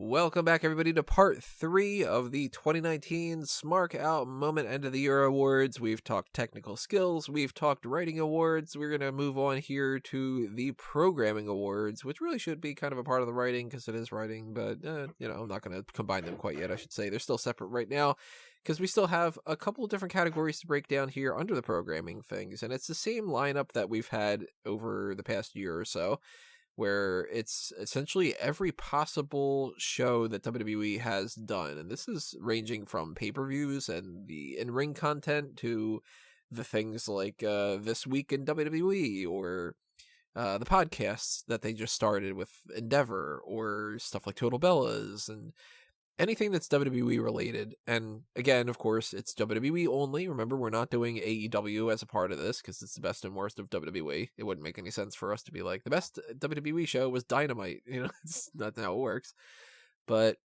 Welcome back, everybody, to part 3 of the 2019 Smark Out Moment End of the Year Awards. We've talked technical skills, we've talked writing awards. We're going to move on here to the programming awards, which really should be kind of a part of the writing because it is writing, but, I'm not going to combine them quite yet, I should say. They're still separate right now because we still have a couple of different categories to break down here under the programming things, and it's the same lineup that we've had over the past year or so, where it's essentially every possible show that WWE has done. And this is ranging from pay-per-views and the in-ring content to the things like This Week in WWE or the podcasts that they just started with Endeavor or stuff like Total Bellas and anything that's WWE related. And again, of course, it's WWE only. Remember, we're not doing AEW as a part of this because it's the best and worst of WWE. It wouldn't make any sense for us to be like, the best WWE show was Dynamite. It's not how it works. But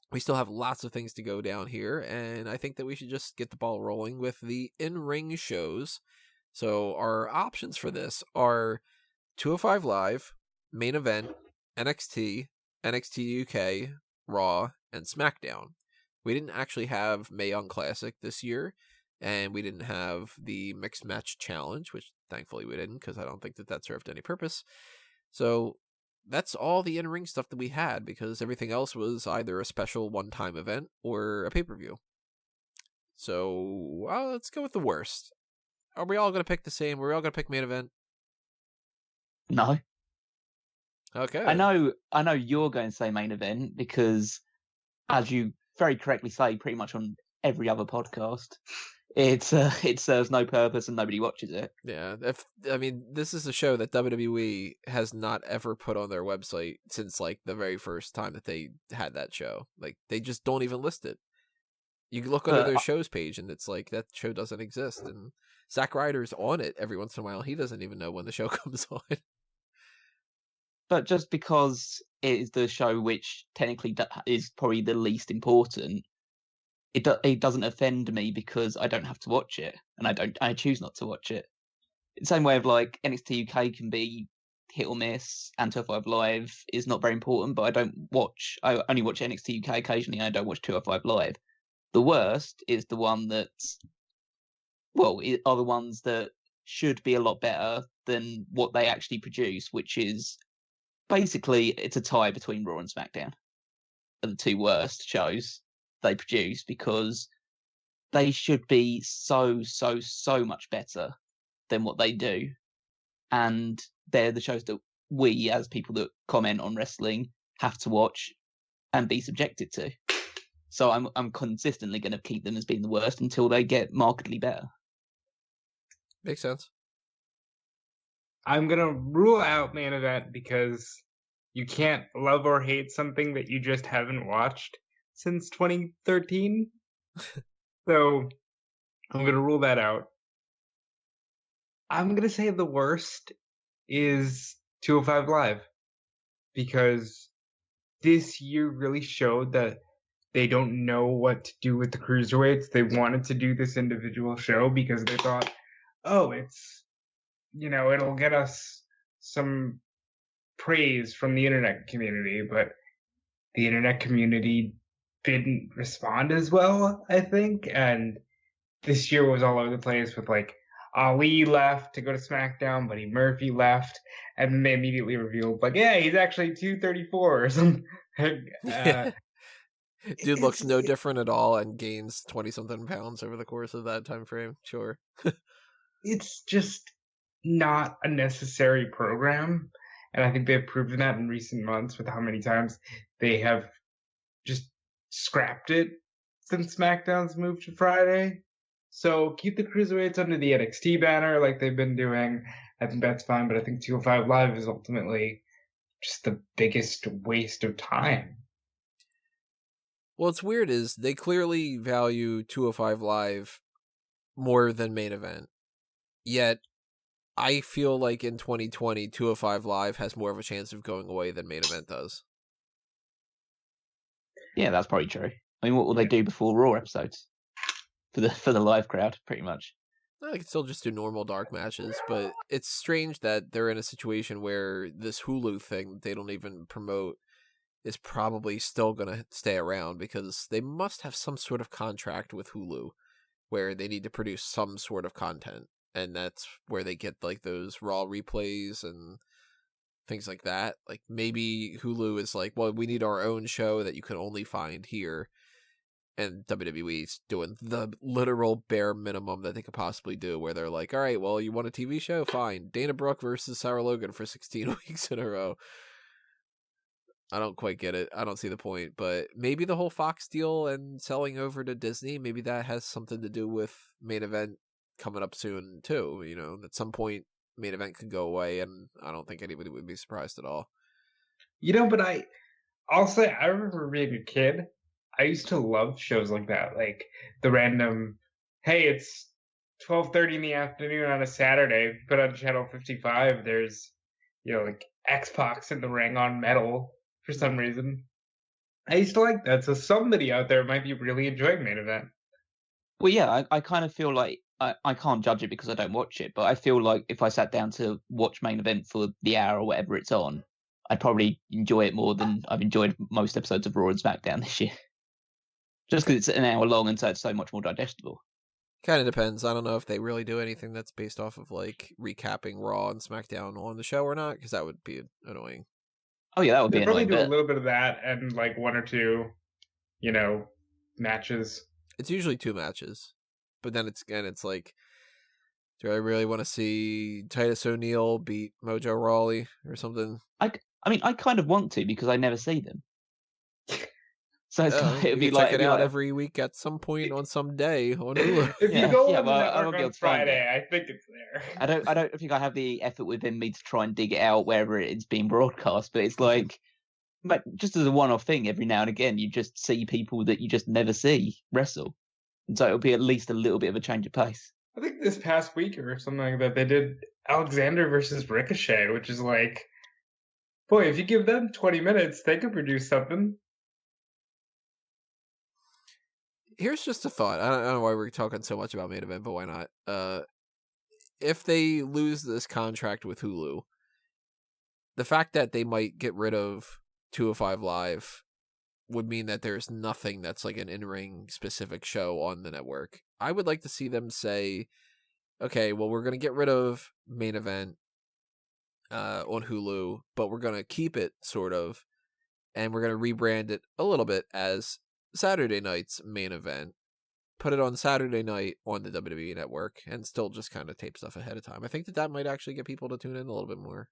we still have lots of things to go down here, and I think that we should just get the ball rolling with the in-ring shows. So our options for this are 205 Live, Main Event, NXT, NXT UK, Raw, and SmackDown. We didn't actually have Mae Young Classic this year, and we didn't have the Mixed Match Challenge, which thankfully we didn't because I don't think that served any purpose. So that's all the in-ring stuff that we had because everything else was either a special one-time event or a pay-per-view. So let's go with the worst. Are we all going to pick the same? Are we all going to pick Main Event? No. Okay. I know you're going to say Main Event because, as you very correctly say, pretty much on every other podcast, it serves no purpose and nobody watches it. Yeah, this is a show that WWE has not ever put on their website since like the very first time that they had that show. Like they just don't even list it. You look under their shows page and it's like that show doesn't exist. And Zack Ryder's on it every once in a while. He doesn't even know when the show comes on. But just because it is the show which technically is probably the least important, it doesn't offend me because I don't have to watch it, and I choose not to watch it. The same way of like NXT UK can be hit or miss, and 205 Live is not very important, but I only watch NXT UK occasionally, and I don't watch 205 Live. The worst is the one that, are the ones that should be a lot better than what they actually produce, which is basically, it's a tie between Raw and SmackDown are the two worst shows they produce because they should be so much better than what they do. And they're the shows that we, as people that comment on wrestling, have to watch and be subjected to. So I'm consistently going to keep them as being the worst until they get markedly better. Makes sense. I'm going to rule out Main Event because you can't love or hate something that you just haven't watched since 2013. So I'm going to rule that out. I'm going to say the worst is 205 Live because this year really showed that they don't know what to do with the cruiserweights. They wanted to do this individual show because they thought, it's, it'll get us some praise from the internet community, but the internet community didn't respond as well, I think. And this year was all over the place with like Ali left to go to SmackDown, Buddy Murphy left, and then they immediately revealed like, yeah, he's actually 234 or something. Dude looks no different at all and gains 20-something pounds over the course of that time frame. Sure. It's just not a necessary program. And I think they've proven that in recent months with how many times they have just scrapped it since SmackDown's moved to Friday. So keep the cruiserweights under the NXT banner like they've been doing. I think that's fine, but I think 205 Live is ultimately just the biggest waste of time. Well, what's weird is they clearly value 205 Live more than Main Event. Yet, I feel like in 2020, 205 Live has more of a chance of going away than Main Event does. Yeah, that's probably true. I mean, what will they do before Raw episodes? For the live crowd, pretty much. I can still just do normal dark matches, but it's strange that they're in a situation where this Hulu thing they don't even promote is probably still going to stay around because they must have some sort of contract with Hulu where they need to produce some sort of content. And that's where they get like those Raw replays and things like that. Like maybe Hulu is like, well, we need our own show that you can only find here. And WWE's doing the literal bare minimum that they could possibly do, where they're like, all right, well, you want a TV show? Fine. Dana Brooke versus Sarah Logan for 16 weeks in a row. I don't quite get it. I don't see the point. But maybe the whole Fox deal and selling over to Disney, maybe that has something to do with Main Event coming up soon, too. You know, at some point, Main Event could go away, and I don't think anybody would be surprised at all. You know, but I'll say, I remember being a kid, I used to love shows like that, like the random, hey, it's 12:30 in the afternoon on a Saturday, put on channel 55, there's, you know, like X-Pac in the ring on metal for some reason. I used to like that, so somebody out there might be really enjoying Main Event. Well, yeah, I kind of feel like I can't judge it because I don't watch it, but I feel like if I sat down to watch Main Event for the hour or whatever it's on, I'd probably enjoy it more than I've enjoyed most episodes of Raw and SmackDown this year. Just because it's an hour long and so it's so much more digestible. Kind of depends. I don't know if they really do anything that's based off of like recapping Raw and SmackDown on the show or not, because that would be annoying. Oh yeah, that would be probably annoying. Do a little bit of that and like one or two, you know, matches. It's usually 2 matches, but then it's like, do I really want to see Titus O'Neil beat Mojo Rawley or something? I mean, I kind of want to because I never see them. So it's it would be check it out every week at some point on some day on Hulu. If you go on the network on Friday, I think it's there. I don't think I have the effort within me to try and dig it out wherever it's being broadcast, but it's like, but just as a one-off thing, every now and again, you just see people that you just never see wrestle, and so it'll be at least a little bit of a change of pace. I think this past week or something like that, they did Alexander versus Ricochet, which is like, boy, if you give them 20 minutes, they could produce something. Here's just a thought. I don't know why we're talking so much about Main Event, but why not? If they lose this contract with Hulu, the fact that they might get rid of 205 Live would mean that there's nothing that's like an in-ring specific show on the network. I would like to see them say, okay, well, we're going to get rid of Main Event on Hulu, but we're going to keep it sort of, and we're going to rebrand it a little bit as Saturday night's Main Event, put it on Saturday night on the WWE network, and still just kind of tape stuff ahead of time. I think that might actually get people to tune in a little bit more.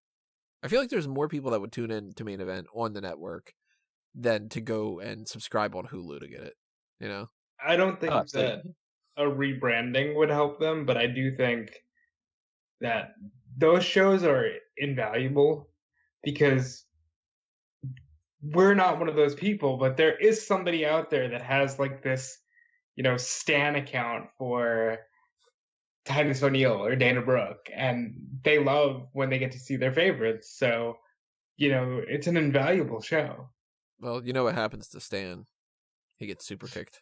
I feel like there's more people that would tune in to Main Event on the network than to go and subscribe on Hulu to get it, you know? I don't think that a rebranding would help them, but I do think that those shows are invaluable because we're not one of those people, but there is somebody out there that has like this, you know, Stan account for Titus O'Neil or Dana Brooke, and they love when they get to see their favorites. So, you know, it's an invaluable show. Well, you know what happens to Stan? He gets super kicked.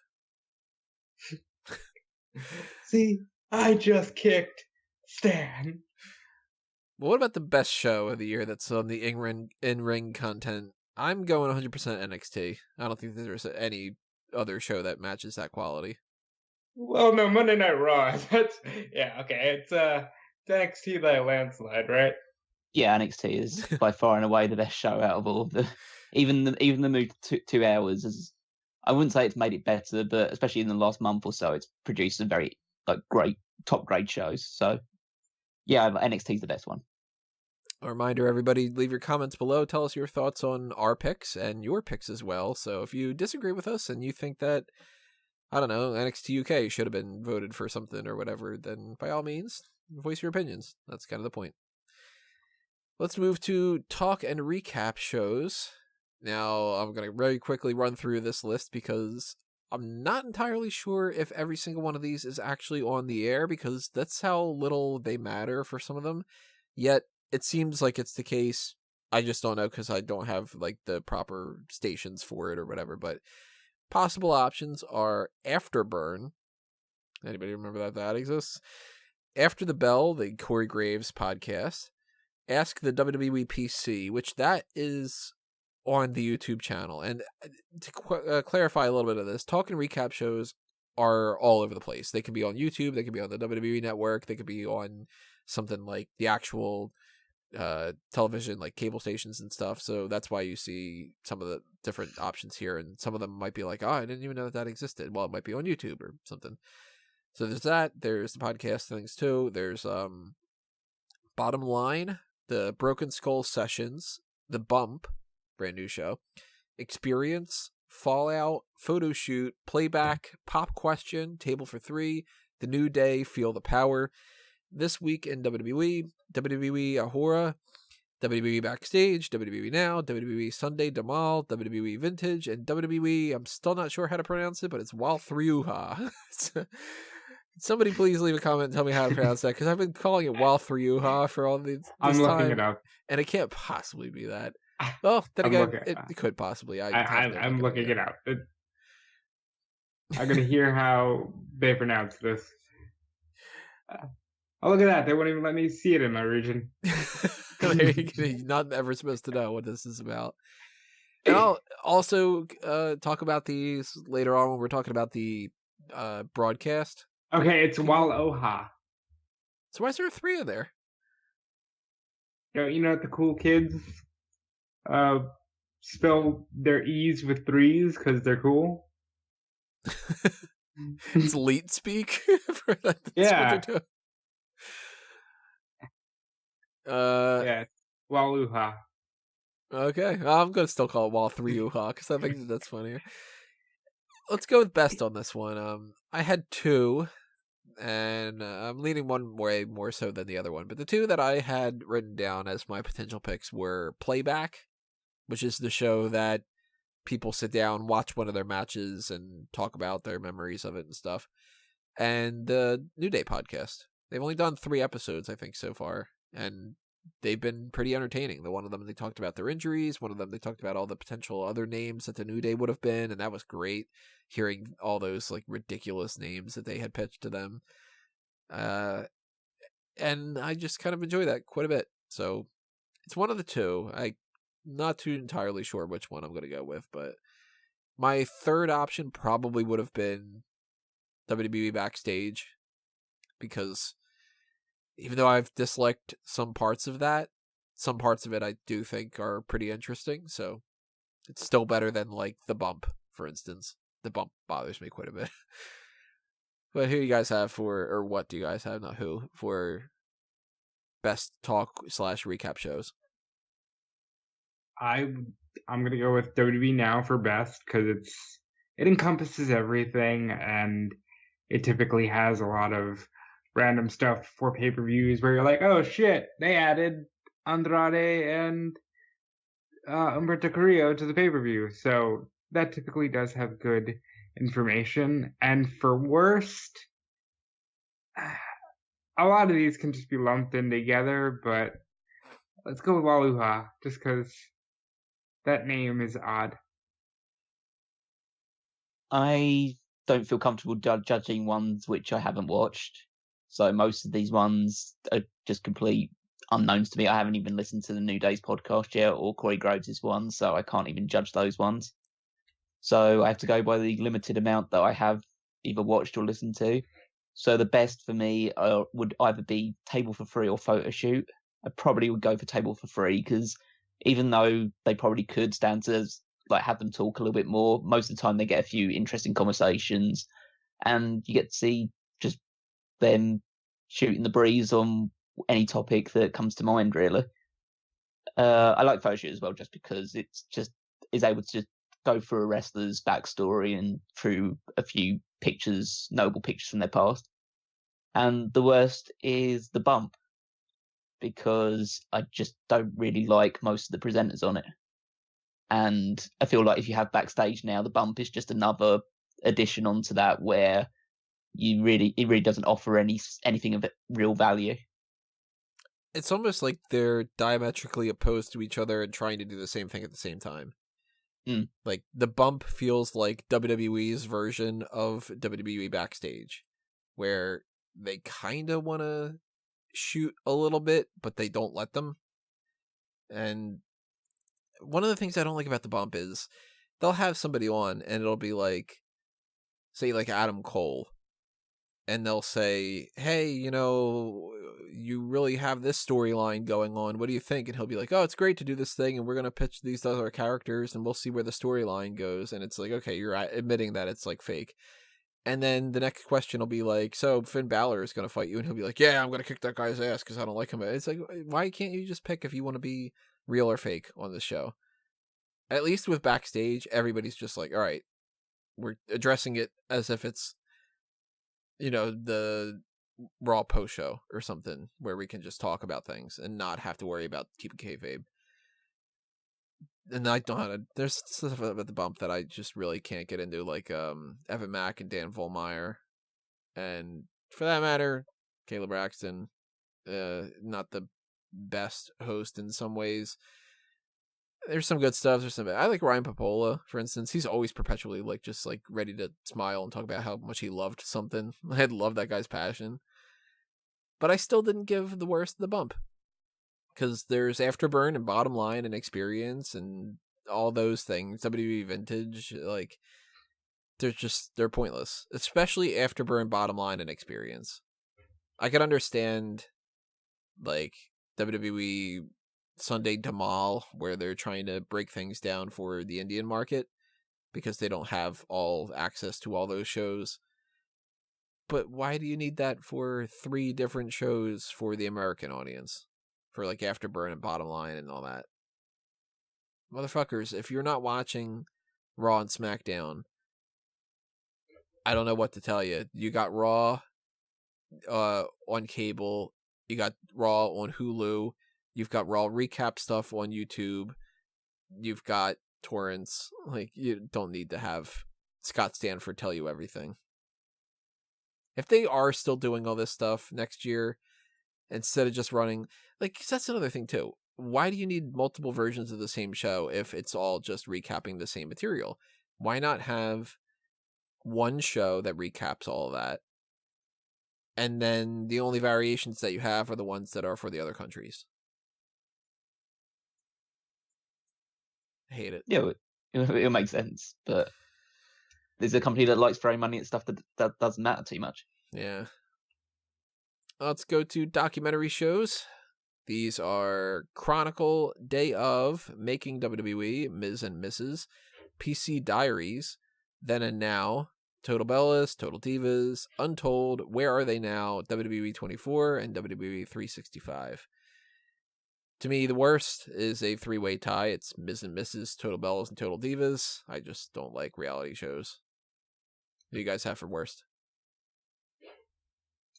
See, I just kicked Stan. Well, what about the best show of the year that's on the in-ring content? I'm going 100% NXT. I don't think there's any other show that matches that quality. Well, no, Monday Night Raw. That's okay. It's NXT by a landslide, right? Yeah, NXT is by far and away the best show out of all of the. Even the move to 2 hours is. I wouldn't say it's made it better, but especially in the last month or so, it's produced some very great top grade shows. So, yeah, NXT is the best one. A reminder, everybody, leave your comments below. Tell us your thoughts on our picks and your picks as well. So if you disagree with us and you think that, I don't know, NXT UK should have been voted for something or whatever, then by all means, voice your opinions. That's kind of the point. Let's move to talk and recap shows. Now, I'm going to very quickly run through this list because I'm not entirely sure if every single one of these is actually on the air because that's how little they matter for some of them. Yet, it seems like it's the case. I just don't know because I don't have like the proper stations for it or whatever. But possible options are Afterburn. Anybody remember that exists? After the Bell, the Corey Graves podcast. Ask the WWE PC, which that is on the YouTube channel. And to clarify a little bit of this, talk and recap shows are all over the place. They can be on YouTube, they can be on the WWE Network, they could be on something like the actual television, like cable stations and stuff. So that's why you see some of the different options here, and some of them might be like, oh, I didn't even know that existed. Well, it might be on YouTube or something. So there's that. There's the podcast things too. There's Bottom Line, the Broken Skull Sessions, The Bump, brand new show, Experience, Fallout, Photo Shoot, Playback, Pop Question, Table for Three, The New Day, Feel the Power, This Week in WWE, WWE Ahura, WWE Backstage, WWE Now, WWE Sunday Damal, WWE Vintage, and WWE, I'm still not sure how to pronounce it, but it's Walthriuha. Somebody please leave a comment and tell me how to pronounce that, because I've been calling it Walthriuha for all this I'm time, looking it up. and it can't possibly be that. Well, then again, it could possibly. I'm looking it up. I'm going to hear how they pronounce this. Oh, look at that. They won't even let me see it in my region. You're not ever supposed to know what this is about. And I'll also talk about these later on when we're talking about the broadcast. Okay, it's Waloha. So why is there 3 in there? You know what the cool kids spell their E's with 3s because they're cool? It's elite speak for that. Yeah. Yeah, Waluha. Okay, I'm gonna still call it Walthriuha because I think that's funnier. Let's go with best on this one. I had 2, and I'm leaning one way more so than the other one. But the 2 that I had written down as my potential picks were Playback, which is the show that people sit down, watch one of their matches, and talk about their memories of it and stuff, and the New Day podcast. They've only done 3 episodes, I think, so far, and they've been pretty entertaining. The one of them, they talked about their injuries. One of them, they talked about all the potential other names that the New Day would have been, and that was great, hearing all those like ridiculous names that they had pitched to them. And I just kind of enjoy that quite a bit. So it's one of the 2. I'm not too entirely sure which one I'm going to go with, but my third option probably would have been WWE Backstage, because even though I've disliked some parts of that, some parts of it I do think are pretty interesting. So it's still better than like The Bump, for instance. The Bump bothers me quite a bit. But who you guys have for, or what do you guys have, not who, for best talk / recap shows? I'm gonna go with WWE Now for best because it encompasses everything, and it typically has a lot of random stuff for pay-per-views where you're like, oh shit, they added Andrade and Humberto Carrillo to the pay-per-view. So that typically does have good information. And for worst, a lot of these can just be lumped in together, but let's go with Waluha just because that name is odd. I don't feel comfortable judging ones which I haven't watched. So most of these ones are just complete unknowns to me. I haven't even listened to the New Days podcast yet or Corey Groves' one, so I can't even judge those ones. So I have to go by the limited amount that I have either watched or listened to. So the best for me would either be Table for Free or Photo Shoot. I probably would go for Table for Free because even though they probably could stand to like have them talk a little bit more, most of the time they get a few interesting conversations and you get to see just them shooting the breeze on any topic that comes to mind, really. I like Photo Shoot as well just because it's just is able to just go through a wrestler's backstory and through a few pictures, notable pictures from their past. And the worst is The Bump because I just don't really like most of the presenters on it. And I feel like if you have Backstage now, The Bump is just another addition onto that where it really doesn't offer anything of real value. It's almost like they're diametrically opposed to each other and trying to do the same thing at the same time. Like The Bump feels like WWE's version of WWE Backstage, where they kind of want to shoot a little bit, but they don't let them. And one of the things I don't like about the bump is they'll have somebody on and it'll be like, say like Adam Cole, and they'll say, hey, you really have this storyline going on. What do you think? And he'll be like, oh, it's great to do this thing, and we're going to pitch these other characters, and we'll see where the storyline goes. And it's like, okay, you're admitting that it's like fake. And then the next question will be like, so Finn Balor is going to fight you, and he'll be like, yeah, I'm going to kick that guy's ass because I don't like him. It's like, why can't you just pick if you want to be real or fake on this show? At least with Backstage, everybody's just like, all right, we're addressing it as if it's, the Raw post show or something where we can just talk about things and not have to worry about keeping kayfabe. And I don't know how to, there's stuff about the bump that I just really can't get into, like Evan Mack and Dan Vollmeyer, and for that matter, Caleb Braxton, not the best host in some ways. There's some good stuff. There's some. I like Ryan Popola, for instance. He's always perpetually just ready to smile and talk about how much he loved something. I love that guy's passion. But I still didn't give the worst the bump, because there's Afterburn and Bottom Line and Experience and all those things. WWE Vintage, they're pointless. Especially Afterburn, Bottom Line, and Experience. I could understand WWE Sunday Dhamal, where they're trying to break things down for the Indian market because they don't have all access to all those shows. But why do you need that for 3 different shows for the American audience? For Afterburn and Bottom Line and all that. Motherfuckers, if you're not watching Raw and SmackDown, I don't know what to tell you. You got Raw on cable, you got Raw on Hulu, you've got Raw recap stuff on YouTube. You've got torrents. You don't need to have Scott Stanford tell you everything. If they are still doing all this stuff next year, instead of just running, 'cause that's another thing too. Why do you need multiple versions of the same show if it's all just recapping the same material? Why not have one show that recaps all of that, and then the only variations that you have are the ones that are for the other countries? I hate it. Yeah, it makes sense, but there's a company that likes throwing money at stuff that doesn't matter too much. Yeah. Let's go to documentary shows. These are Chronicle, Day of, Making WWE, Ms. and Mrs., PC Diaries, Then and Now, Total Bellas, Total Divas, Untold, Where Are They Now, WWE 24, and WWE 365. To me, the worst is a 3-way tie. It's Ms. and Mrs., Total Bellas, and Total Divas. I just don't like reality shows. What do you guys have for worst?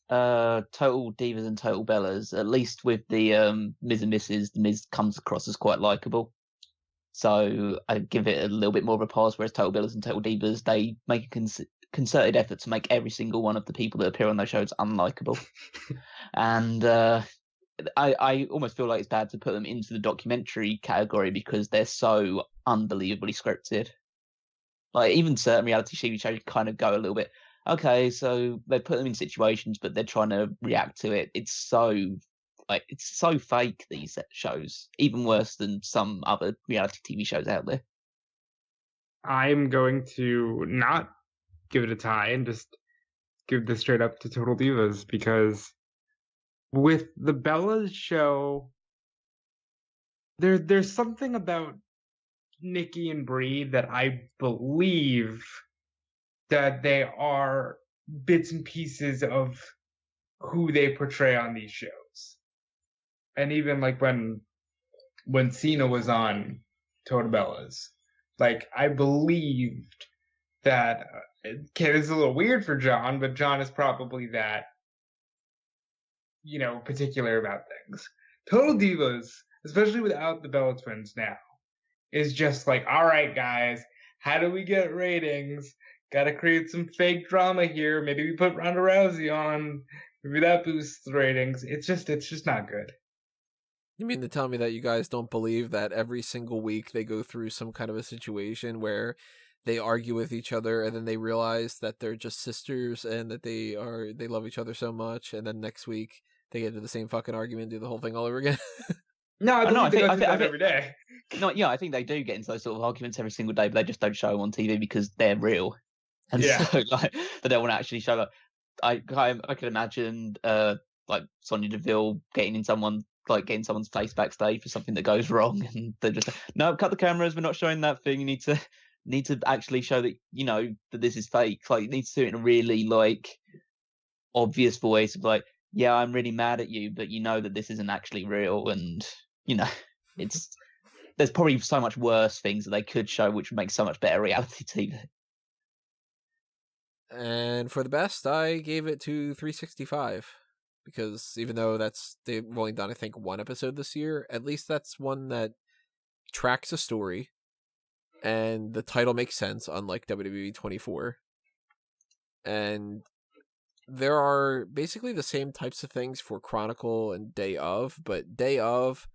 Total Divas and Total Bellas. At least with the Ms. and Mrs., the Miz comes across as quite likable. So I give it a little bit more of a pass, whereas Total Bellas and Total Divas, they make a concerted effort to make every single one of the people that appear on those shows unlikable. And I almost feel like it's bad to put them into the documentary category because they're so unbelievably scripted. Even certain reality TV shows kind of go a little bit, okay, so they put them in situations, but they're trying to react to it. It's so fake, these shows, even worse than some other reality TV shows out there. I'm going to not give it a tie and just give this straight up to Total Divas, because with the Bellas show, there's something about Nikki and Brie that I believe that they are bits and pieces of who they portray on these shows. And even when Cena was on Total Bellas, I believed that, okay, this is a little weird for John, but John is probably that, particular about things. Total Divas, especially without the Bella Twins now, is just all right, guys, how do we get ratings? Gotta create some fake drama here. Maybe we put Ronda Rousey on. Maybe that boosts the ratings. It's just not good. You mean to tell me that you guys don't believe that every single week they go through some kind of a situation where they argue with each other and then they realize that they're just sisters and that they love each other so much, and then next week they get into the same fucking argument and do the whole thing all over again? No, I believe they go through that every day. No, yeah, I think they do get into those sort of arguments every single day, but they just don't show them on TV because they're real, and so like they don't want to actually show. I could imagine like Sonya Deville getting someone's face backstage for something that goes wrong, and they're just like, no, cut the cameras. We're not showing that thing. You need to actually show that that this is fake. Like, you need to do it in a really like obvious voice of like, yeah, I'm really mad at you, but you know that this isn't actually real, and it's there's probably so much worse things that they could show, which would make so much better reality TV. And for the best, I gave it to 365 because even though they've only done I think one episode this year, at least that's one that tracks a story, and the title makes sense, unlike WWE 24. And there are basically the same types of things for Chronicle and Day of, but Day of,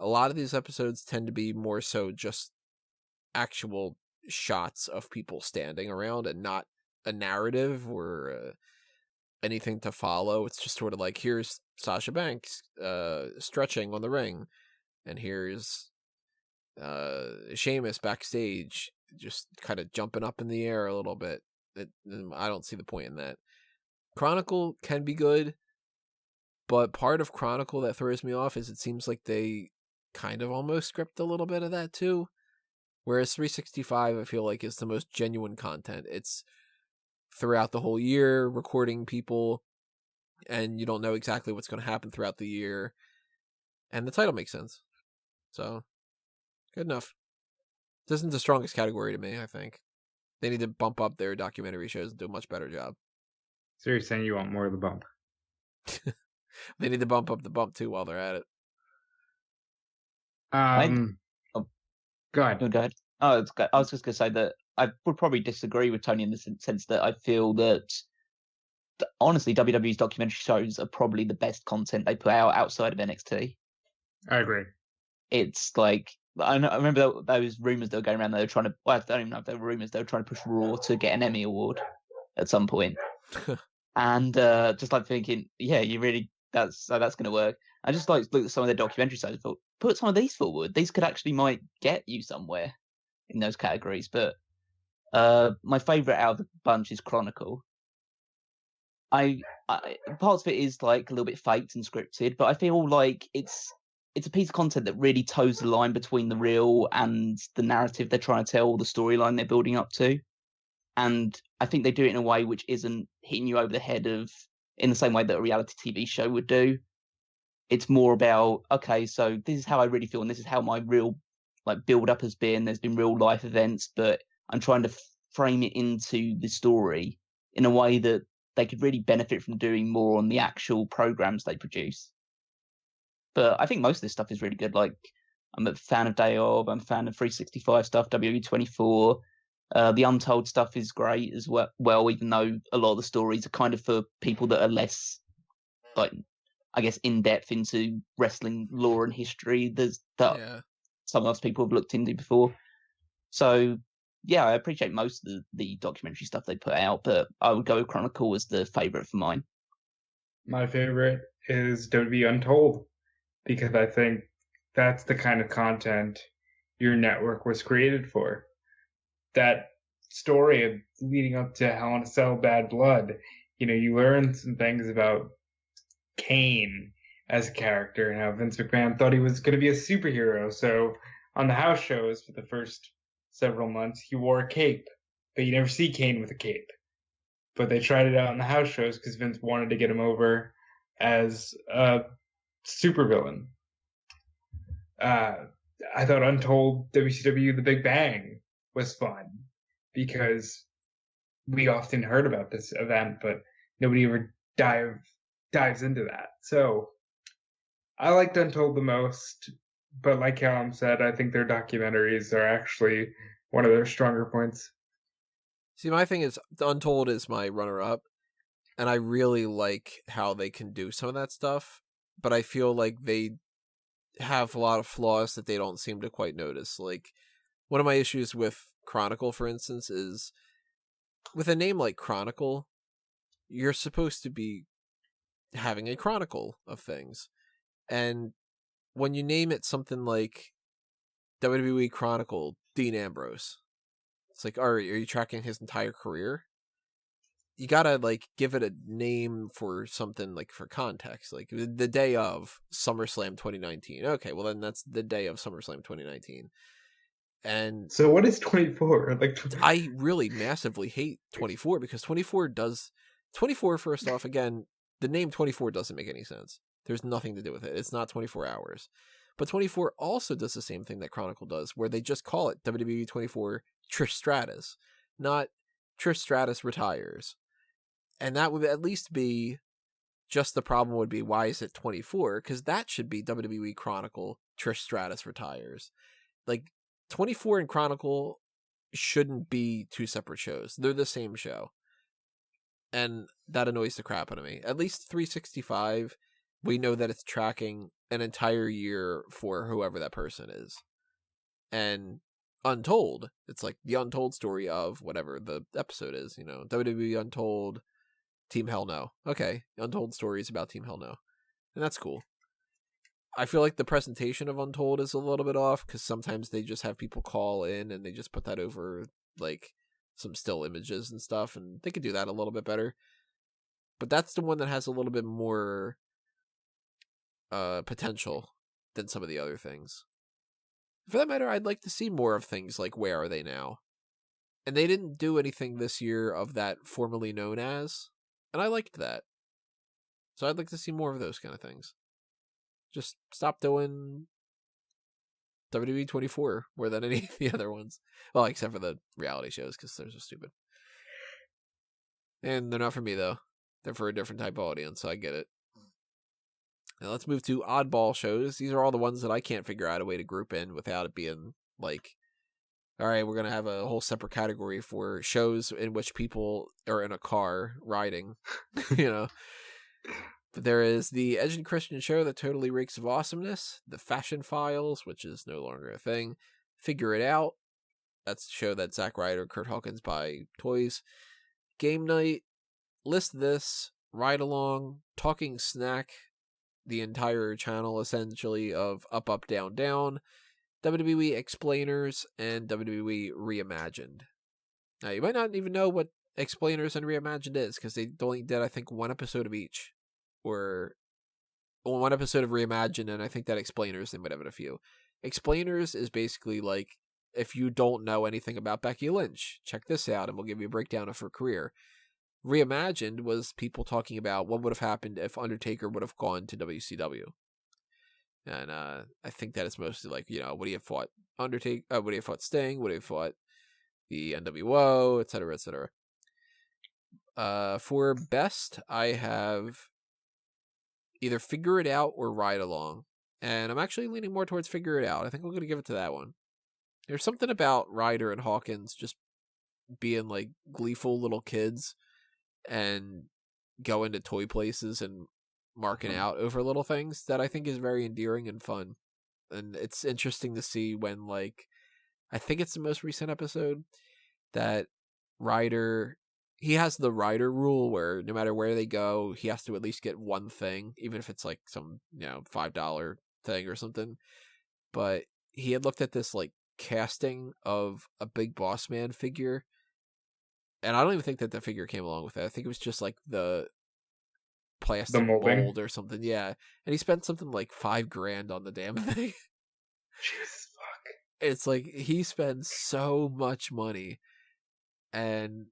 a lot of these episodes tend to be more so just actual shots of people standing around and not a narrative or anything to follow. It's just sort of like, here's Sasha Banks stretching on the ring, and here's Sheamus backstage just kind of jumping up in the air a little bit. I don't see the point in that. Chronicle can be good, but part of Chronicle that throws me off is it seems like they kind of almost script a little bit of that too. Whereas 365, I feel like, is the most genuine content. It's throughout the whole year, recording people, and you don't know exactly what's going to happen throughout the year. And the title makes sense. So, good enough. This isn't the strongest category to me, I think. They need to bump up their documentary shows and do a much better job. So you're saying you want more of the bump? They need to bump up the bump too while they're at it. Go ahead. No, go ahead. Oh, it's good. I was just going to say that I would probably disagree with Tony in the sense that I feel that, honestly, WWE's documentary shows are probably the best content they put out outside of NXT. I agree. It's like, I remember those rumors that were going around. They were trying to, well, I don't even know if they were rumors. They were trying to push Raw to get an Emmy award at some point. And just like thinking, yeah, you really, that's going to work. I just like looked at some of their documentary shows and thought, put some of these forward. These could actually might get you somewhere in those categories. But my favorite out of the bunch is Chronicle. I parts of it is like a little bit faked and scripted, but I feel like it's a piece of content that really toes the line between the real and the narrative they're trying to tell, the storyline they're building up to. And I think they do it in a way which isn't hitting you over the head in the same way that a reality TV show would do. It's more about, okay, so this is how I really feel, and this is how my real build up has been. There's been real life events, but I'm trying to frame it into the story in a way that they could really benefit from doing more on the actual programs they produce. But I think most of this stuff is really good. Like, I'm a fan of Day Of, I'm a fan of 365 stuff, WWE 24. The Untold stuff is great as well, even though a lot of the stories are kind of for people that are less, like, I guess, in-depth into wrestling lore and history some of us people have looked into before. So, yeah, I appreciate most of the documentary stuff they put out, but I would go with Chronicle as the favourite for mine. My favorite is WWE Untold, because I think that's the kind of content your network was created for. That story leading up to Hell in a Cell Bad Blood, you learn some things about Kane as a character and how Vince McMahon thought he was going to be a superhero. So on the house shows for the first several months, he wore a cape, but you never see Kane with a cape. But they tried it out in the house shows because Vince wanted to get him over as a supervillain. I thought Untold WCW The Big Bang was fun because we often heard about this event, but nobody ever dives into that. So I liked Untold the most, but like Callum said, I think their documentaries are actually one of their stronger points. See, my thing is, Untold is my runner-up, and I really like how they can do some of that stuff, but I feel like they have a lot of flaws that they don't seem to quite notice. Like, one of my issues with Chronicle, for instance, is with a name like Chronicle, you're supposed to be having a chronicle of things. And when you name it something like WWE Chronicle Dean Ambrose. It's like, are you tracking his entire career? You gotta like give it a name for something, like for context, like the day of SummerSlam 2019. Okay, well then that's the day of SummerSlam 2019. And So what is 24? Like, I really massively hate 24 because 24 first off, again, the name 24 doesn't make any sense. There's nothing to do with it. It's not 24 hours. But 24 also does the same thing that Chronicle does, where they just call it WWE 24 Trish Stratus, not Trish Stratus retires. And that would at least be, just the problem would be, why is it 24? Because that should be WWE Chronicle Trish Stratus retires. Like, 24 and Chronicle shouldn't be two separate shows. They're the same show. And that annoys the crap out of me. At least 365, we know that it's tracking an entire year for whoever that person is. And Untold, it's like the untold story of whatever the episode is, WWE Untold, Team Hell No. Okay, Untold stories about Team Hell No. And that's cool. I feel like the presentation of Untold is a little bit off, because sometimes they just have people call in and they just put that over like some still images and stuff, and they could do that a little bit better. But that's the one that has a little bit more potential than some of the other things. For that matter, I'd like to see more of things like Where Are They Now? And they didn't do anything this year of that formerly known as, and I liked that. So I'd like to see more of those kind of things. Just stop doing WWE 24 more than any of the other ones. Well, except for the reality shows, because they're so stupid. And they're not for me, though. They're for a different type of audience, so I get it. Now let's move to oddball shows. These are all the ones that I can't figure out a way to group in without it being like, all right, we're going to have a whole separate category for shows in which people are in a car riding, But there is the Edge and Christian show that totally reeks of awesomeness, the Fashion Files, which is no longer a thing, Figure It Out, that's the show that Zack Ryder and Kurt Hawkins buy toys, Game Night, List This, Ride Along, Talking Snack, the entire channel essentially of Up, Up, Down, Down, WWE Explainers, and WWE Reimagined. Now, you might not even know what Explainers and Reimagined is, because they only did, I think, one episode of each. Or one episode of Reimagined, and I think that Explainers, they might have it a few. Explainers is basically like, if you don't know anything about Becky Lynch, check this out, and we'll give you a breakdown of her career. Reimagined was people talking about what would have happened if Undertaker would have gone to WCW. And I think that it's mostly like, would he have fought Undertaker? Would he have fought Sting? Would he have fought the NWO, etc., etc. For best, I have either Figure It Out or Ride Along. And I'm actually leaning more towards Figure It Out. I think I'm going to give it to that one. There's something about Ryder and Hawkins just being like gleeful little kids and going to toy places and marking out over little things that I think is very endearing and fun. And it's interesting to see when, like, I think it's the most recent episode that Ryder, he has the Ryder rule where no matter where they go, he has to at least get one thing, even if it's like some, $5 thing or something. But he had looked at this like casting of a Big Boss Man figure, and I don't even think that the figure came along with it. I think it was just like the plastic mold or something. Yeah. And he spent something like $5,000 on the damn thing. Jesus fuck. It's like he spends so much money, and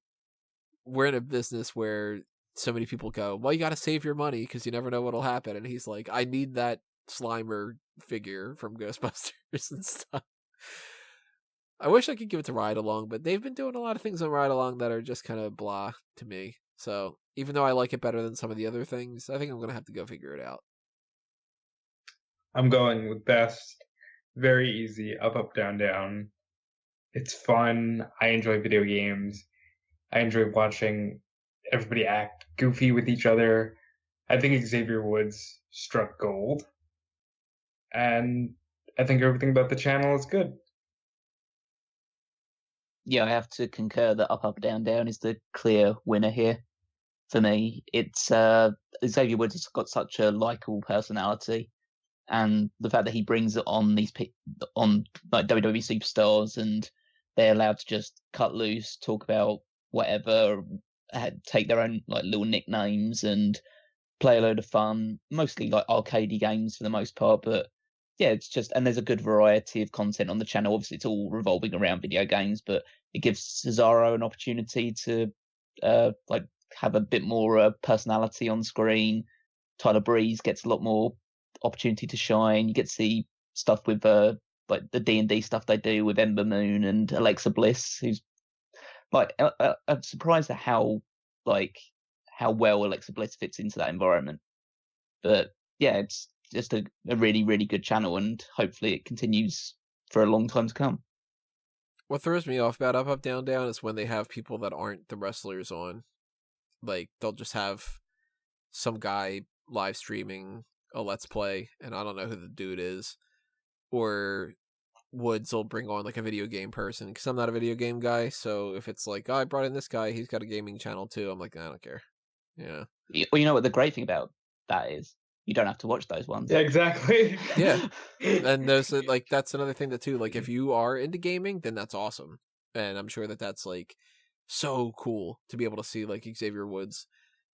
we're in a business where so many people go, well, you got to save your money because you never know what'll happen. And he's like, I need that Slimer figure from Ghostbusters and stuff. I wish I could give it to Ride Along, but they've been doing a lot of things on Ride Along that are just kind of blah to me. So even though I like it better than some of the other things, I think I'm going to have to go Figure It Out. I'm going with best. Very easy. Up, up, down, down. It's fun. I enjoy video games. I enjoy watching everybody act goofy with each other. I think Xavier Woods struck gold. And I think everything about the channel is good. Yeah, I have to concur that Up, Up, Down, Down is the clear winner here. For me, it's Xavier Woods has got such a likable personality, and the fact that he brings it on on like WWE superstars, and they're allowed to just cut loose, talk about whatever, take their own like little nicknames and play a load of fun, mostly like arcadey games for the most part. But yeah, it's just, and there's a good variety of content on the channel. Obviously, it's all revolving around video games, but it gives Cesaro an opportunity to like have a bit more personality on screen. Tyler Breeze gets a lot more opportunity to shine. You get to see stuff with like the D&D stuff they do with Ember Moon and Alexa Bliss, who's like I'm surprised at how well Alexa Bliss fits into that environment. But yeah, it's just a really, really good channel, and hopefully it continues for a long time to come. What throws me off about Up Up Down Down is when they have people that aren't the wrestlers on. Like, they'll just have some guy live streaming a Let's Play, and I don't know who the dude is. Or Woods will bring on like a video game person, because I'm not a video game guy, so if it's like, oh, I brought in this guy, he's got a gaming channel too, I'm like, I don't care. Yeah. Well, you know what the great thing about that is? You don't have to watch those ones. Yeah, exactly. Yeah. And there's like, that's another thing that too, like if you are into gaming, then that's awesome. And I'm sure that that's like so cool to be able to see like Xavier Woods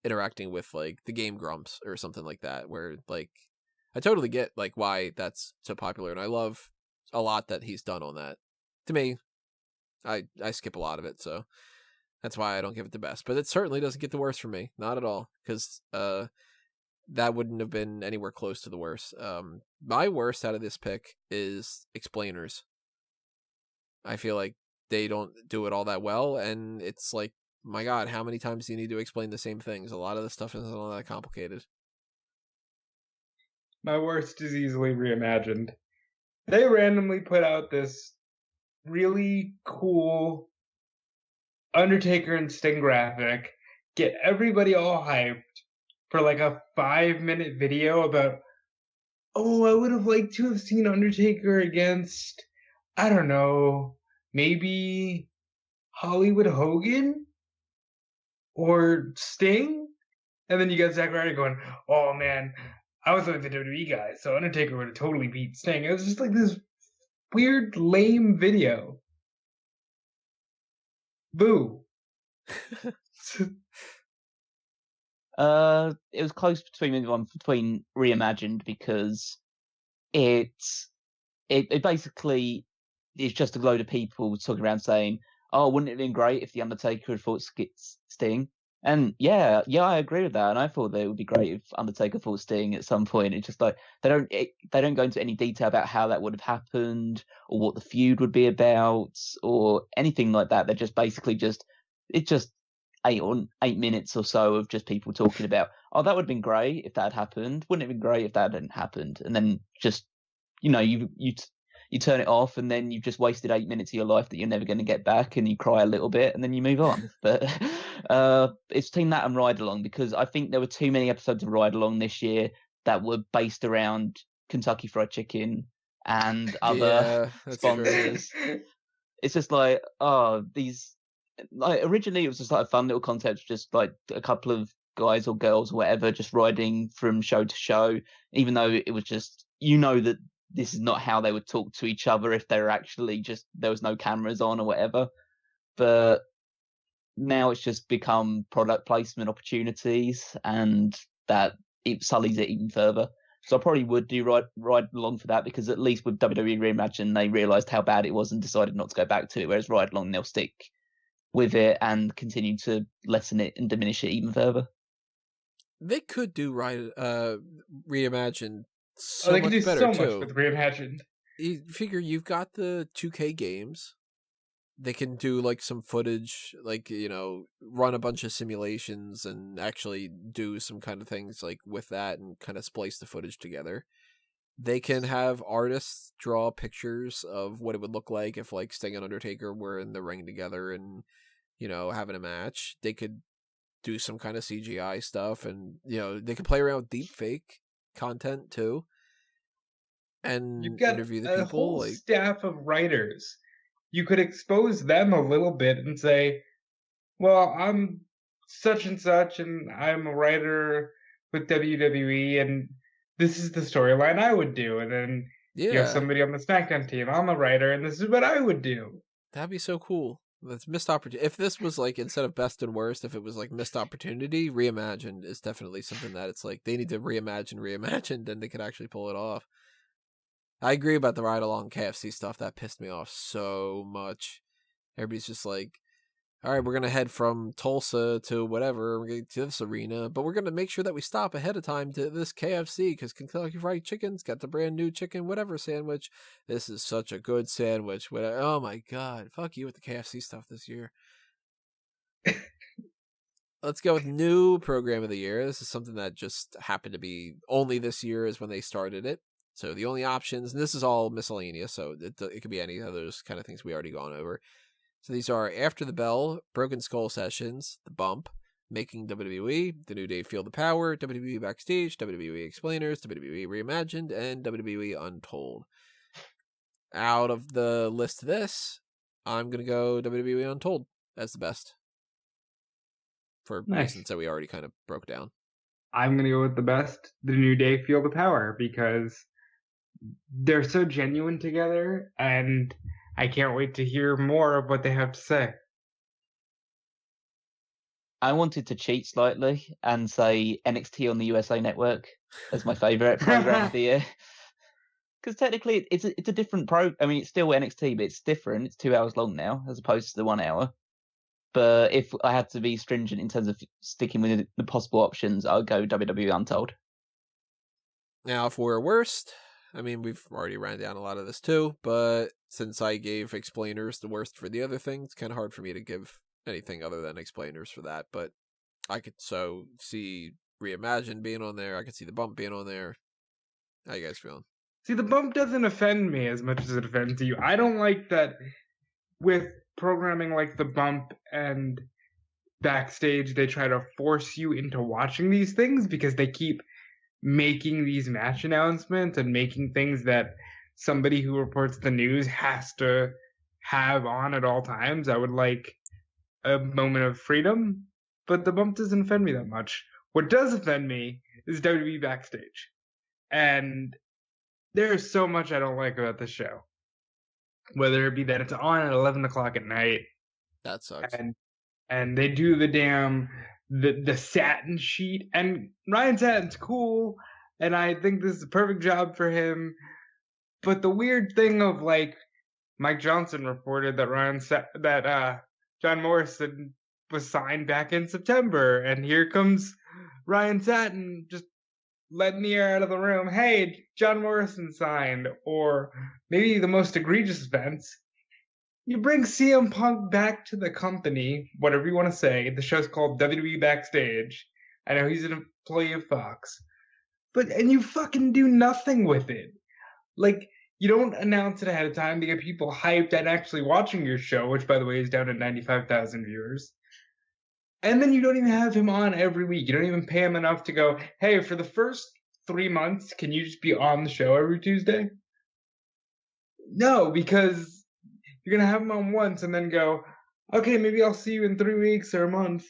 interacting with like the Game Grumps or something like that, where like I totally get like why that's so popular, and I love a lot that he's done on that. To me, I skip a lot of it, so that's why I don't give it the best. But it certainly doesn't get the worst for me, not at all, because that wouldn't have been anywhere close to the worst. My worst out of this pick is explainers. I feel like they don't do it all that well, and it's like, my God, how many times do you need to explain the same things? A lot of the stuff isn't all that complicated. My worst is easily reimagined. They randomly put out this really cool Undertaker and Sting graphic, get everybody all hyped for like a 5-minute video about, oh, I would have liked to have seen Undertaker against, I don't know, maybe Hollywood Hogan or Sting? And then you got Zack Ryder going, oh man, I was like the WWE guy, so Undertaker would have totally beat Sting. It was just like this weird, lame video. Boo. It was close between Reimagined, because it basically is just a load of people talking around saying, "Oh, wouldn't it have been great if the Undertaker had fought Sting?" And yeah, I agree with that. And I thought that it would be great if Undertaker fought Sting at some point. It's just like they don't go into any detail about how that would have happened or what the feud would be about or anything like that. They're just basically it's just 8 minutes or so of just people talking about, oh, that would have been great if that had happened. Wouldn't it have been great if that hadn't happened? And then just, you turn it off, and then you've just wasted 8 minutes of your life that you're never going to get back, and you cry a little bit, and then you move on. But it's between that and Ride Along, because I think there were too many episodes of Ride Along this year that were based around Kentucky Fried Chicken and other sponsors. True. It's just like, like originally it was just like a fun little concept, just like a couple of guys or girls or whatever just riding from show to show, even though it was just, that this is not how they would talk to each other if they were actually there was no cameras on or whatever. But now it's just become product placement opportunities, and that it sullies it even further. So I probably would do Ride Along for that, because at least with WWE Reimagined, they realised how bad it was and decided not to go back to it, whereas Ride Along, they'll stick with it and continue to lessen it and diminish it even further. They could do Reimagined so they much could do better so much too. With Reimagined. You figure you've got the 2K games. They can do like some footage, like, run a bunch of simulations and actually do some kind of things like with that and kind of splice the footage together. They can have artists draw pictures of what it would look like if like Sting and Undertaker were in the ring together and, having a match. They could do some kind of CGI stuff, and, they could play around with deep fake content too. And you've got interview the a people. Whole staff of writers. You could expose them a little bit and say, well, I'm such and such, and I'm a writer with WWE, and this is the storyline I would do. And then you have Yeah, somebody on the SmackDown team, I'm a writer, and this is what I would do. that'd be so cool. That's missed opportunity. If this was like, instead of best and worst, if it was like missed opportunity, reimagined is definitely something that it's like they need to reimagine, then they could actually pull it off. I agree about the ride along KFC stuff. That pissed me off so much. Everybody's just like, all right, we're going to head from Tulsa to whatever, we're going to this arena, but we're going to make sure that we stop ahead of time to this KFC because Kentucky Fried Chicken's got the brand new chicken whatever sandwich. This is such a good sandwich. Oh my God. Fuck you with the KFC stuff this year. Let's go with new program of the year. This is something that just happened to be only this year is when they started it. So the only options, and this is all miscellaneous, so it could be any of those kind of things we already gone over. So these are After the Bell, Broken Skull Sessions, The Bump, Making WWE, The New Day Feel the Power, WWE Backstage, WWE Explainers, WWE Reimagined, and WWE Untold. Out of the list of this, I'm going to go WWE Untold as the best. For reasons that we already kind of broke down. I'm going to go with the best, The New Day Feel the Power, because they're so genuine together, and I can't wait to hear more of what they have to say. I wanted to cheat slightly and say NXT on the USA Network as my favourite program of the year. Because technically, it's a different program. I mean, it's still NXT, but it's different. It's 2 hours long now, as opposed to the 1 hour. But if I had to be stringent in terms of sticking with the possible options, I'll go WWE Untold. Now, if we're worst, I mean, we've already ran down a lot of this too, but since I gave Explainers the worst for the other thing, it's kind of hard for me to give anything other than Explainers for that. But I could see Reimagined being on there. I could see The Bump being on there. How you guys feeling? See, The Bump doesn't offend me as much as it offends you. I don't like that with programming like The Bump and Backstage, they try to force you into watching these things because they keep making these match announcements and making things that somebody who reports the news has to have on at all times. I would like a moment of freedom, but The Bump doesn't offend me that much. What does offend me is WWE Backstage. And there's so much I don't like about this show. Whether it be that it's on at 11 o'clock at night. That sucks. And they do the damn the satin sheet, and Ryan Satin's cool, and I think this is a perfect job for him. But the weird thing of like Mike Johnson reported that John Morrison was signed back in September, and here comes Ryan Satin just letting the air out of the room. Hey, John Morrison signed. Or maybe the most egregious offense, you bring CM Punk back to the company, whatever you want to say. The show's called WWE Backstage. I know he's an employee of Fox. And you fucking do nothing with it. Like, you don't announce it ahead of time to get people hyped and actually watching your show, which, by the way, is down to 95,000 viewers. And then you don't even have him on every week. You don't even pay him enough to go, hey, for the first 3 months, can you just be on the show every Tuesday? No, because you're going to have him on once and then go, okay, maybe I'll see you in 3 weeks or a month,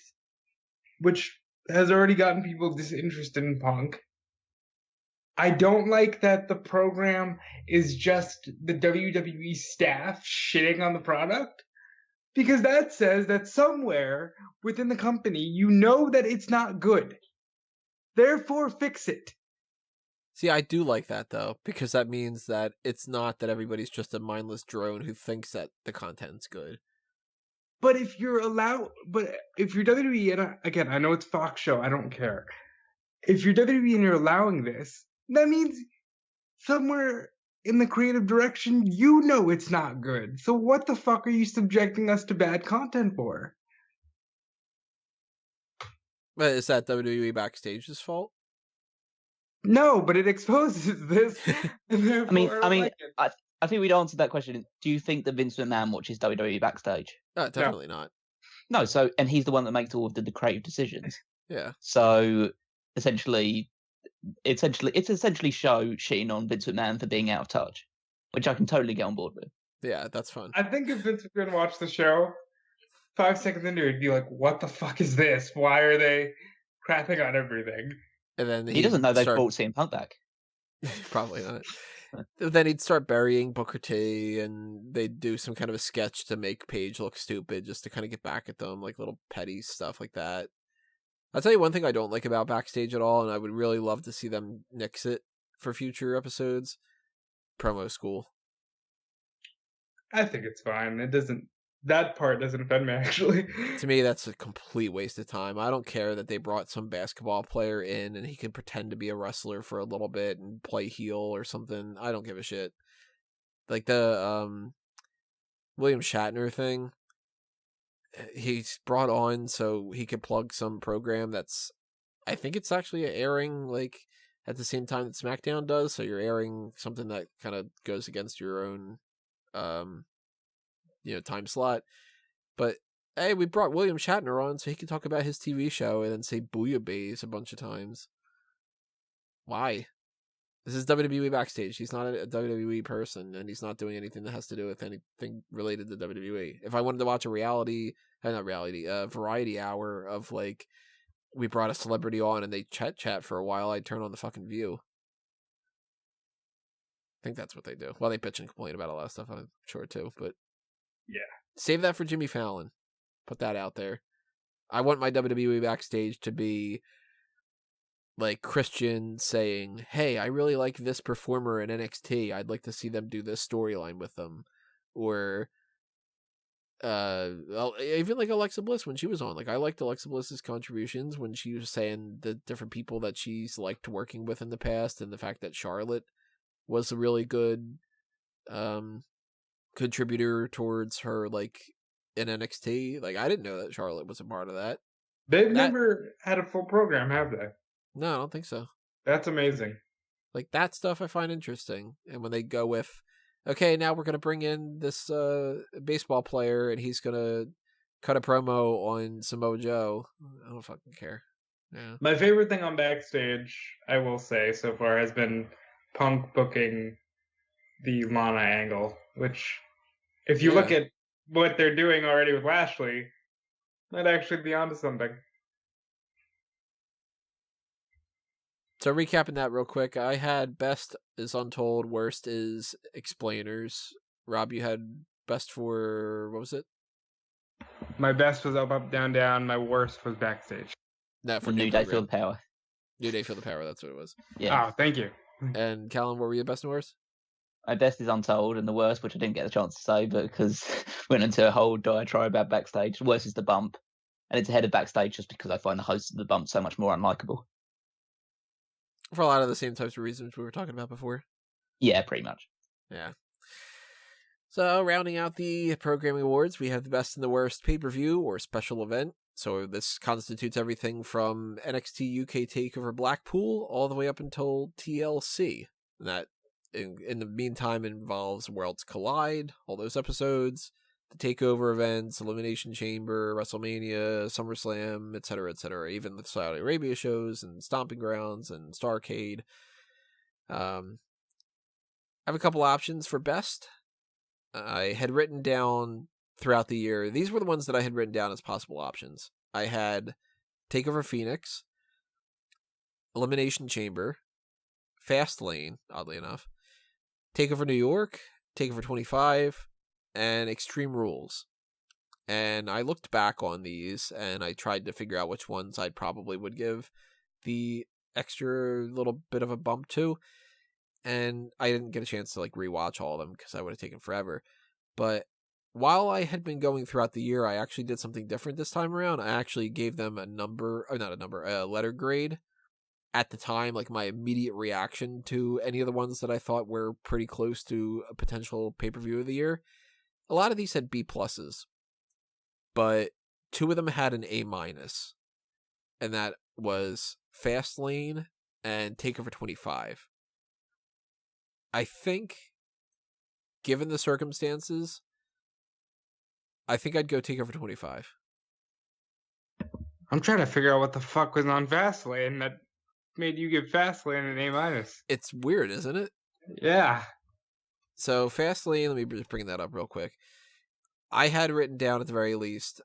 which has already gotten people disinterested in Punk. I don't like that the program is just the WWE staff shitting on the product, because that says that somewhere within the company, you know that it's not good. Therefore, fix it. See, I do like that, though, because that means that it's not that everybody's just a mindless drone who thinks that the content's good. But if you're WWE, and again, I know it's Fox show, I don't care. If you're WWE and you're allowing this, that means somewhere in the creative direction, you know it's not good. So what the fuck are you subjecting us to bad content for? But is that WWE Backstage's fault? No, but it exposes this. I think we'd answered that question. Do you think that Vince McMahon watches WWE Backstage? Definitely not. No, and he's the one that makes all of the creative decisions. Yeah. So essentially, it's essentially show shitting on Vince McMahon for being out of touch, which I can totally get on board with. Yeah, that's fun. I think if Vince McMahon watched the show, 5 seconds into it, he'd be like, what the fuck is this? Why are they crapping on everything? And then he doesn't know they brought CM Punk back. Probably not. Then he'd start burying Booker T, and they'd do some kind of a sketch to make Paige look stupid, just to kind of get back at them, like little petty stuff like that. I'll tell you one thing I don't like about Backstage at all, and I would really love to see them nix it for future episodes. Promo school. I think it's fine. That part doesn't offend me, actually. To me, that's a complete waste of time. I don't care that they brought some basketball player in and he can pretend to be a wrestler for a little bit and play heel or something. I don't give a shit. Like the William Shatner thing, he's brought on so he could plug some program that's, I think it's actually airing like at the same time that SmackDown does. So you're airing something that kind of goes against your own, time slot. But hey, we brought William Shatner on so he can talk about his TV show and then say "booyah a bunch of times. Why? This is WWE Backstage. He's not a WWE person, and he's not doing anything that has to do with anything related to WWE. If I wanted to watch a variety hour of like, we brought a celebrity on and they chat for a while, I'd turn on the fucking View. I think that's what they do. Well, they bitch and complain about a lot of stuff, I'm sure too, but yeah. Save that for Jimmy Fallon. Put that out there. I want my WWE Backstage to be like Christian saying, hey, I really like this performer in NXT. I'd like to see them do this storyline with them. Or even like Alexa Bliss when she was on. Like, I liked Alexa Bliss's contributions when she was saying the different people that she's liked working with in the past, and the fact that Charlotte was a really good contributor towards her, like, in NXT. Like, I didn't know that Charlotte was a part of that. They've never had a full program, have they? No, I don't think so. That's amazing. Like, that stuff I find interesting. And when they go with, okay, now we're going to bring in this baseball player and he's going to cut a promo on Samoa Joe, I don't fucking care. Yeah. My favorite thing on Backstage, I will say, so far has been Punk booking the Lana angle, which, if you look at what they're doing already with Lashley, might actually be onto something. So recapping that real quick, I had best is Untold, worst is Explainers. Rob, you had best for, what was it? My best was Up, Up, Down, Down. My worst was Backstage. No, for New Day Feel the Power. New Day Feel the Power, that's what it was. Yeah. Oh, thank you. And Callum, what were your best and worst? My best is Untold, and the worst, which I didn't get the chance to say, but because went into a whole diatribe about Backstage. The worst is The Bump, and it's ahead of Backstage just because I find the host of The Bump so much more unlikable. For a lot of the same types of reasons we were talking about before. Yeah, pretty much. Yeah. So, rounding out the programming awards, we have the best and the worst pay-per-view or special event. So this constitutes everything from NXT UK TakeOver Blackpool all the way up until TLC. And that, in the meantime, involves Worlds Collide, all those episodes, the TakeOver events, Elimination Chamber, WrestleMania, SummerSlam, etc., even the Saudi Arabia shows and Stomping Grounds and Starrcade. I have a couple options for best. I had written down throughout the year, these were the ones that I had written down as possible options. I had TakeOver Phoenix, Elimination Chamber, Fastlane, oddly enough, TakeOver New York, TakeOver 25, and Extreme Rules. And I looked back on these and I tried to figure out which ones I probably would give the extra little bit of a bump to. And I didn't get a chance to like rewatch all of them because I would have taken forever. But while I had been going throughout the year, I actually did something different this time around. I actually gave them a letter grade at the time, like my immediate reaction to any of the ones that I thought were pretty close to a potential pay-per-view of the year. A lot of these had B pluses, but two of them had an A minus, and that was Fastlane and TakeOver 25. I think, given the circumstances, I think I'd go TakeOver 25. I'm trying to figure out what the fuck was on Fastlane that made you give Fastlane an A minus. It's weird, isn't it? Yeah. So Fastlane, let me just bring that up real quick. I had written down at the very least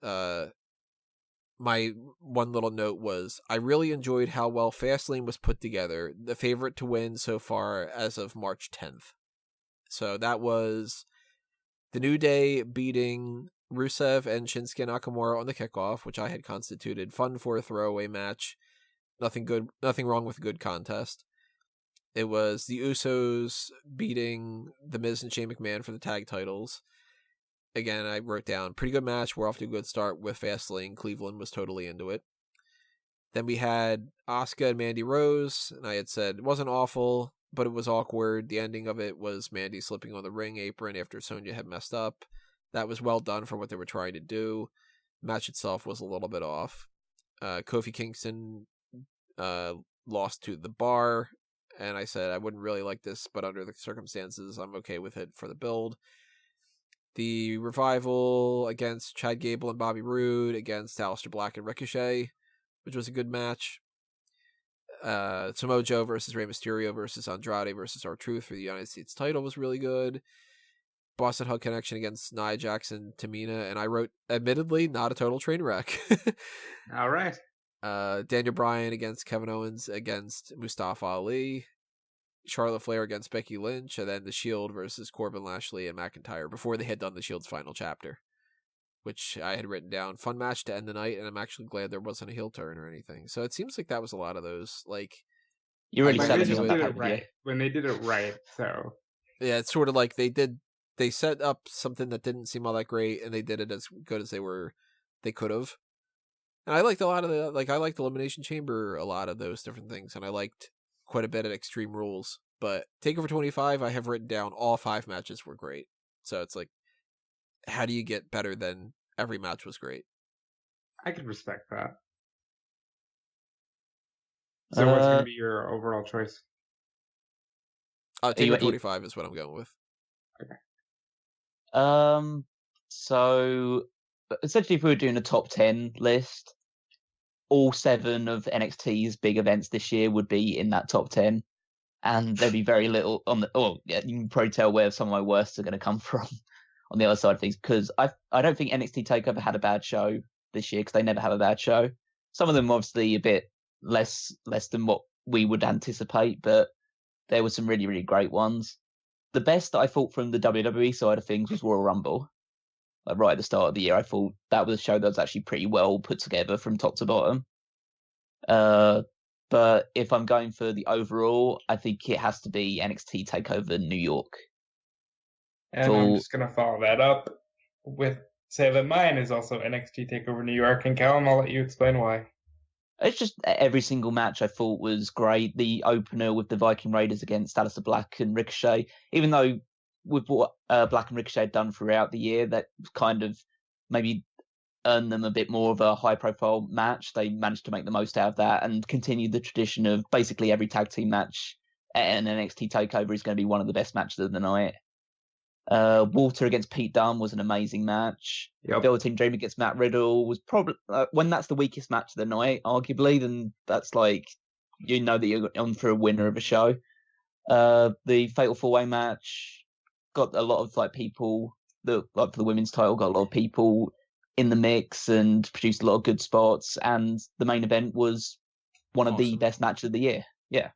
my one little note was I really enjoyed how well Fastlane was put together. The favorite to win so far as of March 10th. So that was the New Day beating Rusev and Shinsuke Nakamura on the kickoff, which I had constituted fun for a throwaway match. Nothing wrong with a good contest. It was the Usos beating The Miz and Shane McMahon for the tag titles. Again, I wrote down, pretty good match. We're off to a good start with Fastlane. Cleveland was totally into it. Then we had Asuka and Mandy Rose, and I had said it wasn't awful, but it was awkward. The ending of it was Mandy slipping on the ring apron after Sonya had messed up. That was well done for what they were trying to do. Match itself was a little bit off. Kofi Kingston lost to the Bar, and I said I wouldn't really like this, but under the circumstances, I'm okay with it for the build. The Revival against Chad Gable and Bobby Roode against Aleister Black and Ricochet, which was a good match. Samoa Joe versus Rey Mysterio versus Andrade versus R-Truth for the United States title was really good. Boston Hug Connection against Nia Jackson, Tamina, and I wrote, admittedly, not a total train wreck. All right. Daniel Bryan against Kevin Owens against Mustafa Ali. Charlotte Flair against Becky Lynch, and then The Shield versus Corbin Lashley and McIntyre before they had done The Shield's final chapter, which I had written down. Fun match to end the night, and I'm actually glad there wasn't a heel turn or anything. So it seems like that was a lot of those. Like, You really When selling they me on did that it pay-per-view. right. When they did it right, so yeah, it's sort of like they set up something that didn't seem all that great, and they did it as good as they could have. And I liked a lot of I liked Elimination Chamber, a lot of those different things, and I liked quite a bit at Extreme Rules. But TakeOver 25, I have written down all 5 matches were great. So it's like, how do you get better than every match was great? I could respect that. So what's going Uh, to be your overall choice? TakeOver 25 is what I'm going with. So essentially, if we were doing a top 10 list, all 7 of NXT's big events this year would be in that top 10. And there'd be very little on the. Oh, yeah, you can probably tell where some of my worst are going to come from on the other side of things, because I don't think NXT Takeover had a bad show this year, because they never have a bad show. Some of them obviously a bit less than what we would anticipate, but there were some really, really great ones. The best that I thought from the WWE side of things was Royal Rumble. Like right at the start of the year, I thought that was a show that was actually pretty well put together from top to bottom. But if I'm going for the overall, I think it has to be NXT TakeOver New York. And I'm just going to follow that up with say that mine is also NXT TakeOver New York. And Callum, I'll let you explain why. It's just every single match I thought was great. The opener with the Viking Raiders against Aleister Black and Ricochet, even though with what Black and Ricochet had done throughout the year, that kind of maybe earned them a bit more of a high-profile match. They managed to make the most out of that and continue the tradition of basically every tag team match at an NXT TakeOver is going to be one of the best matches of the night. Walter against Pete Dunne was an amazing match. Yep. Velveteen Dream against Matt Riddle was probably when that's the weakest match of the night, arguably, then that's like that you're on for a winner of a show. The Fatal 4-Way match got a lot of people for the women's title, got a lot of people in the mix and produced a lot of good spots, and the main event was one of the best matches of the year. Yeah.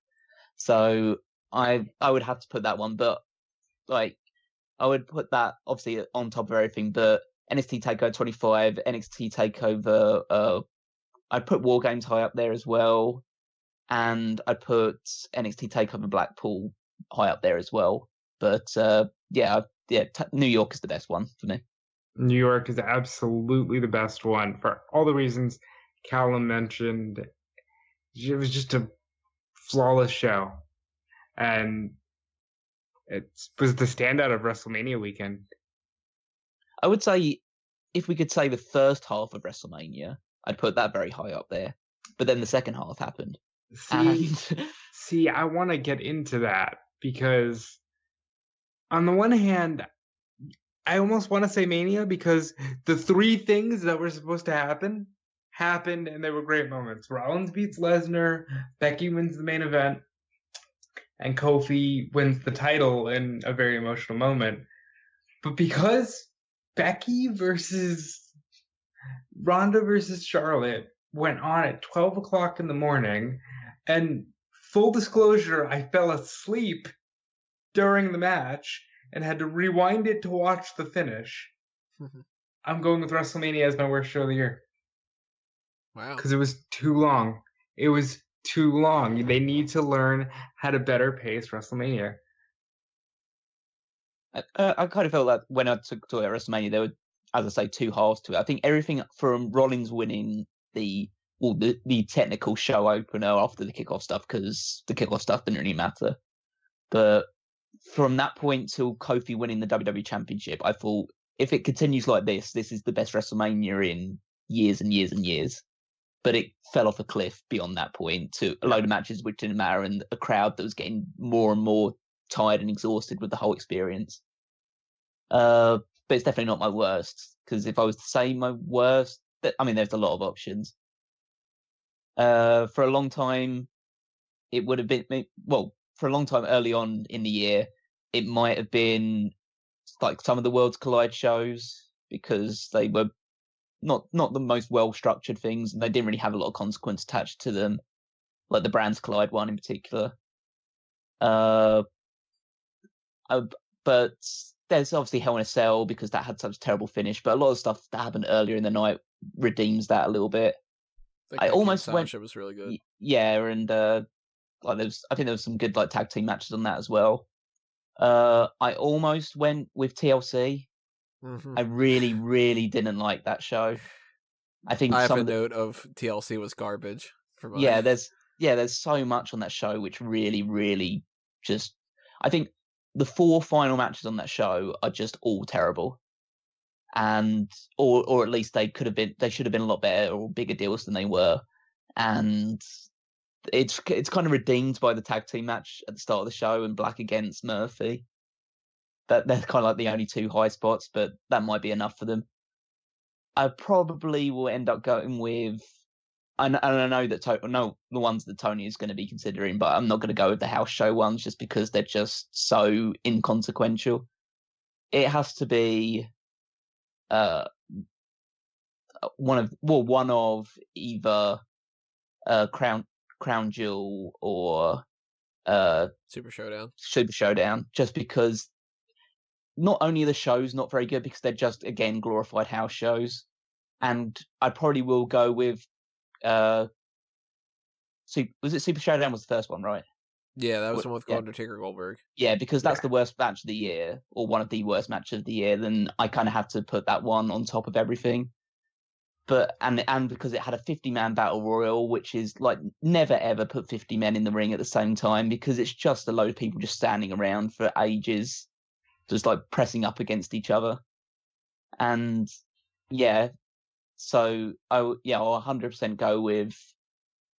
So I would have to put that one, but I would put that obviously on top of everything, but NXT TakeOver 25, NXT TakeOver, I'd put War Games high up there as well, and I'd put NXT TakeOver Blackpool high up there as well. But New York is the best one for me. New York is absolutely the best one for all the reasons Callum mentioned. It was just a flawless show, and it was the standout of WrestleMania weekend. I would say, if we could say the first half of WrestleMania, I'd put that very high up there. But then the second half happened. See, I want to get into that because on the one hand, I almost want to say Mania because the 3 things that were supposed to happen happened, and they were great moments. Rollins beats Lesnar, Becky wins the main event, and Kofi wins the title in a very emotional moment. But because Becky versus Ronda versus Charlotte went on at 12 o'clock in the morning, and full disclosure, I fell asleep during the match and had to rewind it to watch the finish. I'm going with WrestleMania as my worst show of the year. Wow. Because it was too long. It was too long. They need to learn how to better pace WrestleMania. I kind of felt that when I took to WrestleMania, there were, as I say, two halves to it. I think everything from Rollins winning the technical show opener after the kickoff stuff, because the kickoff stuff didn't really matter. But from that point till Kofi winning the WWE Championship, I thought if it continues like this is the best WrestleMania in years and years and years. But it fell off a cliff beyond that point to a load of matches which didn't matter and a crowd that was getting more and more tired and exhausted with the whole experience. But it's definitely not my worst, because if I was to say my worst, I mean, there's a lot of options. For a long time, it would have been, well, for a long time early on in the year, it might have been like some of the Worlds Collide shows, because they were not the most well-structured things, and they didn't really have a lot of consequence attached to them, like the Brands Collide one in particular. But there's obviously Hell in a Cell, because that had such a terrible finish, but a lot of stuff that happened earlier in the night redeems that a little bit. I almost went. It was really good. Yeah, and like I think there was some good like tag team matches on that as well. I almost went with TLC. Mm-hmm. I really, really didn't like that show. I think I have a note of TLC was garbage. There's so much on that show which really, really just. I think the 4 final matches on that show are just all terrible, and or at least they should have been a lot better or bigger deals than they were, and it's kind of redeemed by the tag team match at the start of the show and Black against Murphy. That they're kind of like the only 2 high spots, but that might be enough for them. I probably will end up going with, and I know that the ones that Tony is going to be considering, but I'm not going to go with the house show ones just because they're just so inconsequential. It has to be one of either Crown Jewel or Super Showdown, just because not only are the shows not very good because they're just, again, glorified house shows, and I probably will go with was it Super Showdown was the first one, right? Yeah, that was the one with Undertaker Goldberg. Yeah, because that's the worst match of the year, or one of the worst matches of the year, then I kind of have to put that one on top of everything. But and because it had a 50-man battle royal, which is like never ever put 50 men in the ring at the same time, because it's just a load of people just standing around for ages, just like pressing up against each other. And yeah, so I'll 100% go with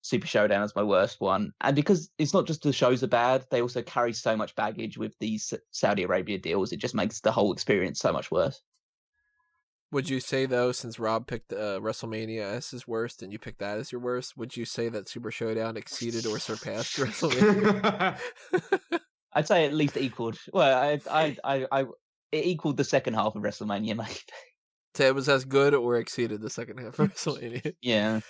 Super Showdown as my worst one. And because it's not just the shows are bad, they also carry so much baggage with these Saudi Arabia deals. It just makes the whole experience so much worse. Would you say, though, since Rob picked WrestleMania as his worst and you picked that as your worst, would you say that Super Showdown exceeded or surpassed WrestleMania? I'd say at least equaled. Well, it equaled the second half of WrestleMania, maybe. So it was as good or exceeded the second half of WrestleMania. Yeah.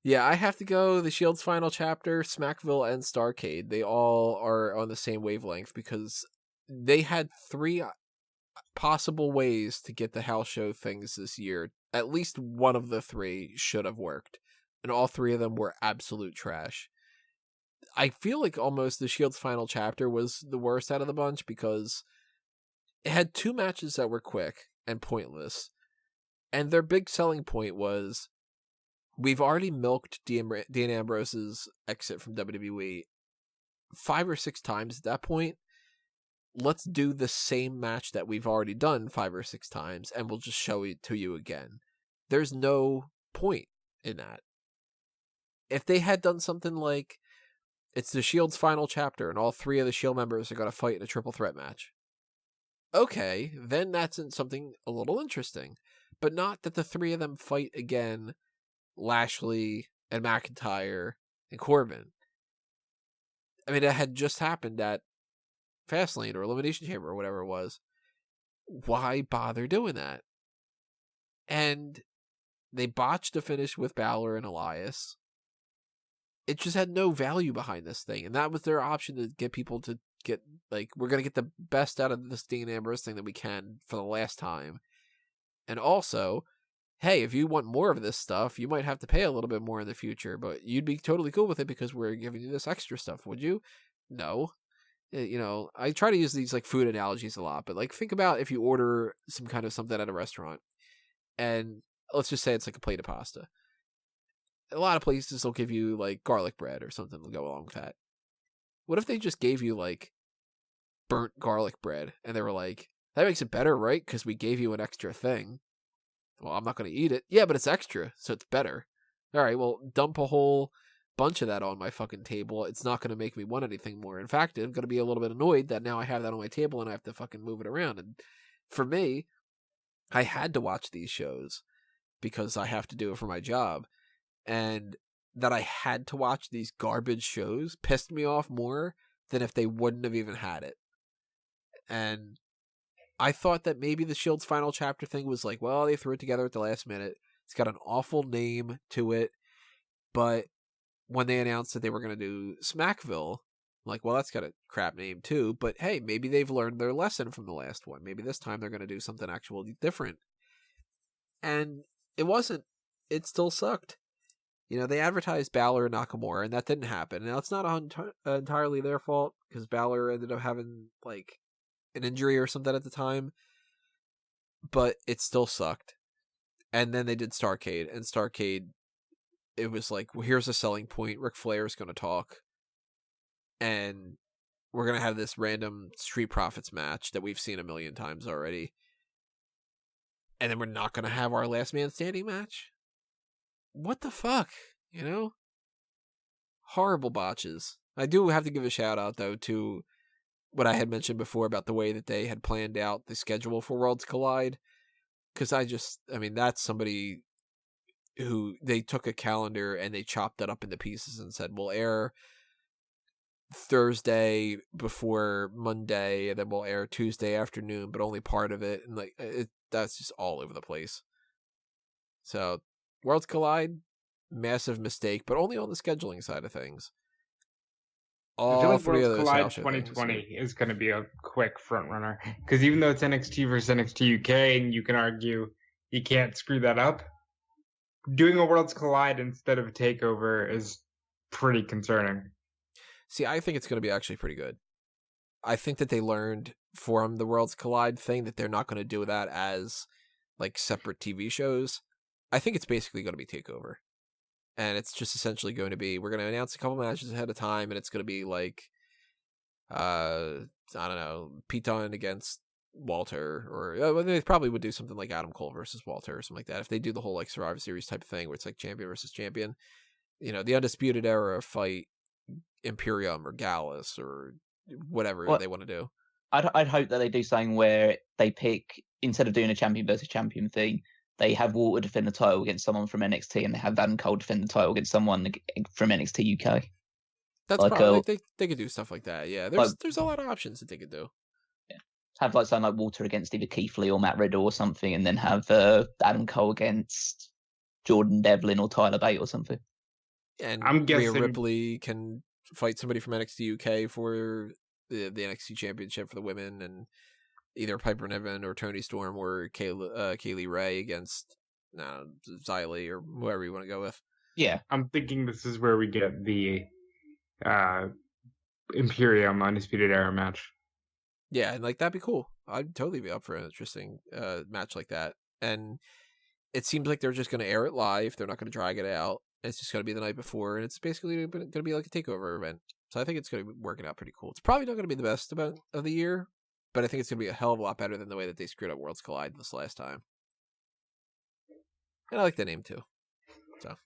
Yeah, I have to go the Shield's final chapter, Smackville, and Starrcade. They all are on the same wavelength because they had 3 possible ways to get the house show things this year. At least one of the 3 should have worked, and all 3 of them were absolute trash. I feel like almost the Shield's final chapter was the worst out of the bunch because it had 2 matches that were quick and pointless, and their big selling point was, we've already milked Dean Ambrose's exit from WWE 5 or 6 times at that point. Let's do the same match that we've already done 5 or 6 times, and we'll just show it to you again. There's no point in that. If they had done something like, it's the Shield's final chapter, and all 3 of the Shield members are going to fight in a triple threat match, okay, then that's something a little interesting. But not that the 3 of them fight again, Lashley and McIntyre and Corbin. I mean, it had just happened at Fastlane or Elimination Chamber or whatever it was. Why bother doing that? And They botched the finish with Balor and Elias. It just had no value behind this thing, and that was their option to get people to get, like, we're going to get the best out of this Dean Ambrose thing that we can for the last time. And also, hey, if you want more of this stuff, you might have to pay a little bit more in the future, but you'd be totally cool with it because we're giving you this extra stuff, would you? No. You know, I try to use these like food analogies a lot, but like think about if you order some kind of something at a restaurant, and let's just say it's like a plate of pasta. A lot of places will give you like garlic bread or something to go along with that. What if they just gave you like burnt garlic bread and they were like, that makes it better, right? Because we gave you an extra thing. Well, I'm not going to eat it. Yeah, but it's extra, so it's better. All right, well, dump a whole bunch of that on my fucking table. It's not going to make me want anything more. In fact, I'm going to be a little bit annoyed that now I have that on my table and I have to fucking move it around. And for me, I had to watch these shows because I have to do it for my job. And that I had to watch these garbage shows pissed me off more than if they wouldn't have even had it. And I thought that maybe the Shield's final chapter thing was like, well, they threw it together at the last minute. It's got an awful name to it. But when they announced that they were going to do Smackville, I'm like, well, that's got a crap name too. But hey, maybe they've learned their lesson from the last one. Maybe this time they're going to do something actually different. And it wasn't. It still sucked. You know, they advertised Balor and Nakamura, and that didn't happen. Now, it's not entirely their fault, because Balor ended up having, like, an injury or something at the time. But it still sucked. And then they did Starrcade, and Starrcade, it was like, well, here's a selling point. Ric Flair's going to talk. And we're going to have this random Street Profits match that we've seen a million times already. And then we're not going to have our last man standing match? What the fuck, you know? Horrible botches. I do have to give a shout out, though, to what I had mentioned before about the way that they had planned out the schedule for Worlds Collide. Because that's somebody who, they took a calendar and they chopped it up into pieces and said, we'll air Thursday before Monday, and then we'll air Tuesday afternoon, but only part of it. And like, that's just all over the place. So, Worlds Collide, massive mistake, but only on the scheduling side of things. I feel like Three of Worlds those Collide house show 2020 things. is going to be a quick front runner, because even though it's NXT versus NXT UK, and you can argue you can't screw that up, doing a Worlds Collide instead of a takeover is pretty concerning. See, I think it's going to be actually pretty good. I think that they learned from the Worlds Collide thing that they're not going to do that as like separate TV shows. I think it's basically going to be TakeOver. And it's just essentially going to be, we're going to announce a couple matches ahead of time, and it's going to be like, I don't know, Pete Dunne against Walter, or they probably would do something like Adam Cole versus Walter or something like that. If they do the whole like Survivor Series type of thing where it's like champion versus champion, you know, the Undisputed Era fight Imperium or Gallus or whatever they want to do. I'd hope that they do something where they pick, instead of doing a champion versus champion thing, they have Walter defend the title against someone from NXT, and they have Adam Cole defend the title against someone from NXT UK. That's like probably they could do stuff like that. Yeah, there's a lot of options that they could do. Yeah, have like something like Walter against either Keith Lee or Matt Riddle or something, and then have Adam Cole against Jordan Devlin or Tyler Bate or something. And I'm guessing Rhea Ripley can fight somebody from NXT UK for the NXT Championship for the women, and either Piper Niven or Toni Storm or Kaylee Ray against Xylee or whoever you want to go with. Yeah, I'm thinking this is where we get the Imperium Undisputed Era match. Yeah, and like that'd be cool. I'd totally be up for an interesting match like that. And it seems like they're just going to air it live. They're not going to drag it out. It's just going to be the night before, and it's basically going to be like a takeover event. So I think it's going to be working out pretty cool. It's probably not going to be the best event of the year, but I think it's going to be a hell of a lot better than the way that they screwed up Worlds Collide this last time. And I like the name too. So,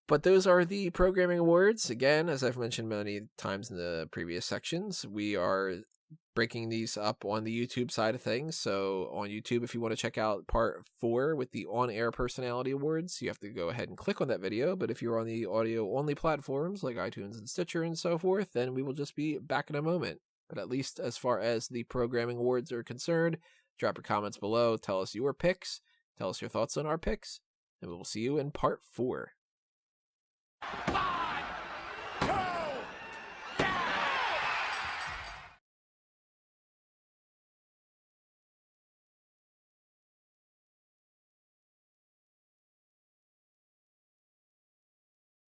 but those are the programming awards. Again, as I've mentioned many times in the previous sections, we are breaking these up on the YouTube side of things. So on YouTube, if you want to check out part 4 with the on-air personality awards, you have to go ahead and click on that video. But if you're on the audio-only platforms like iTunes and Stitcher and so forth, then we will just be back in a moment. But at least as far as the programming awards are concerned, drop your comments below. Tell us your picks. Tell us your thoughts on our picks, and we will see you in part 4.